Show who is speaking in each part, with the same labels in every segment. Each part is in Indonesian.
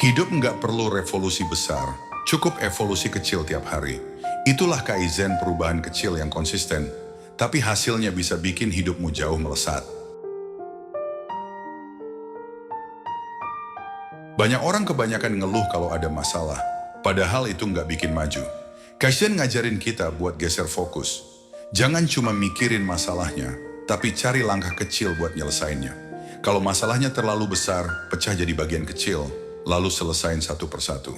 Speaker 1: Hidup nggak perlu revolusi besar, cukup evolusi kecil tiap hari. Itulah Kaizen, perubahan kecil yang konsisten, tapi hasilnya bisa bikin hidupmu jauh melesat. Banyak orang kebanyakan ngeluh kalau ada masalah, padahal itu nggak bikin maju. Kaizen ngajarin kita buat geser fokus. Jangan cuma mikirin masalahnya, tapi cari langkah kecil buat nyelesainnya. Kalau masalahnya terlalu besar, pecah jadi bagian kecil, lalu selesain satu persatu.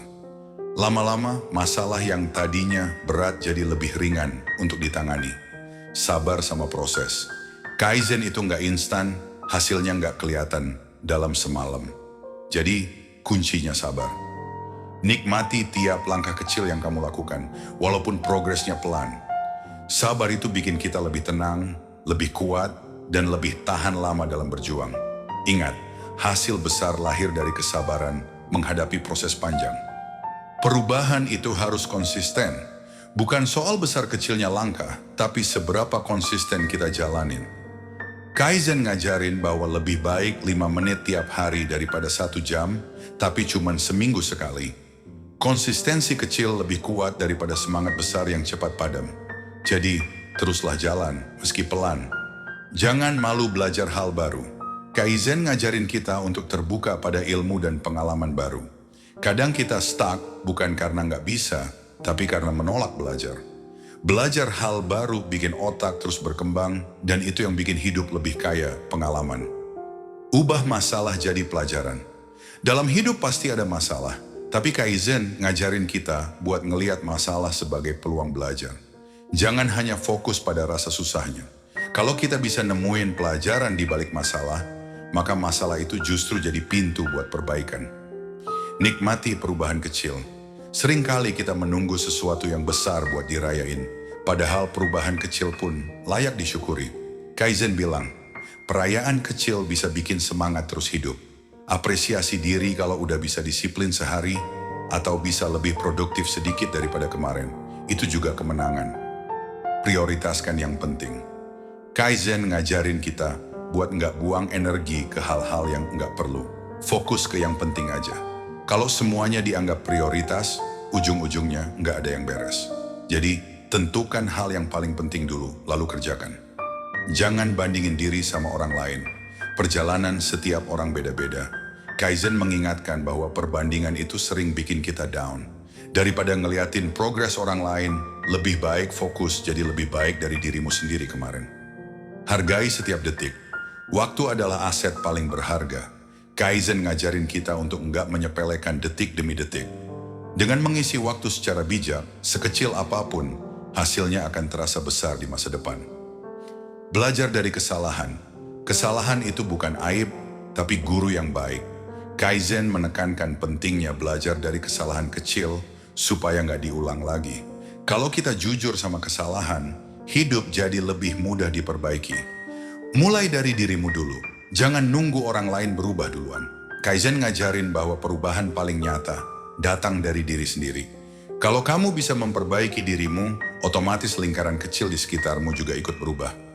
Speaker 1: Lama-lama, masalah yang tadinya berat jadi lebih ringan untuk ditangani. Sabar sama proses. Kaizen itu nggak instan, hasilnya nggak kelihatan dalam semalam. Jadi, kuncinya sabar. Nikmati tiap langkah kecil yang kamu lakukan, walaupun progresnya pelan. Sabar itu bikin kita lebih tenang, lebih kuat, dan lebih tahan lama dalam berjuang. Ingat, hasil besar lahir dari kesabaran menghadapi proses panjang. Perubahan itu harus konsisten. Bukan soal besar kecilnya langkah, tapi seberapa konsisten kita jalanin. Kaizen ngajarin bahwa lebih baik 5 menit tiap hari daripada 1 jam, tapi cuma seminggu sekali. Konsistensi kecil lebih kuat daripada semangat besar yang cepat padam. Jadi, teruslah jalan, meski pelan. Jangan malu belajar hal baru. Kaizen ngajarin kita untuk terbuka pada ilmu dan pengalaman baru. Kadang kita stuck bukan karena nggak bisa, tapi karena menolak belajar. Belajar hal baru bikin otak terus berkembang, dan itu yang bikin hidup lebih kaya pengalaman. Ubah masalah jadi pelajaran. Dalam hidup pasti ada masalah, tapi Kaizen ngajarin kita buat ngelihat masalah sebagai peluang belajar. Jangan hanya fokus pada rasa susahnya. Kalau kita bisa nemuin pelajaran di balik masalah, maka masalah itu justru jadi pintu buat perbaikan. Nikmati perubahan kecil. Seringkali kita menunggu sesuatu yang besar buat dirayain, padahal perubahan kecil pun layak disyukuri. Kaizen bilang, perayaan kecil bisa bikin semangat terus hidup. Apresiasi diri kalau udah bisa disiplin sehari, atau bisa lebih produktif sedikit daripada kemarin, itu juga kemenangan. Prioritaskan yang penting. Kaizen ngajarin kita buat nggak buang energi ke hal-hal yang nggak perlu. Fokus ke yang penting aja. Kalau semuanya dianggap prioritas, ujung-ujungnya nggak ada yang beres. Jadi, tentukan hal yang paling penting dulu, lalu kerjakan. Jangan bandingin diri sama orang lain. Perjalanan setiap orang beda-beda. Kaizen mengingatkan bahwa perbandingan itu sering bikin kita down. Daripada ngeliatin progres orang lain, lebih baik fokus jadi lebih baik dari dirimu sendiri kemarin. Hargai setiap detik. Waktu adalah aset paling berharga. Kaizen ngajarin kita untuk enggak menyepelekan detik demi detik. Dengan mengisi waktu secara bijak, sekecil apapun, hasilnya akan terasa besar di masa depan. Belajar dari kesalahan. Kesalahan itu bukan aib, tapi guru yang baik. Kaizen menekankan pentingnya belajar dari kesalahan kecil supaya nggak diulang lagi. Kalau kita jujur sama kesalahan, hidup jadi lebih mudah diperbaiki. Mulai dari dirimu dulu. Jangan nunggu orang lain berubah duluan. Kaizen ngajarin bahwa perubahan paling nyata datang dari diri sendiri. Kalau kamu bisa memperbaiki dirimu, otomatis lingkaran kecil di sekitarmu juga ikut berubah.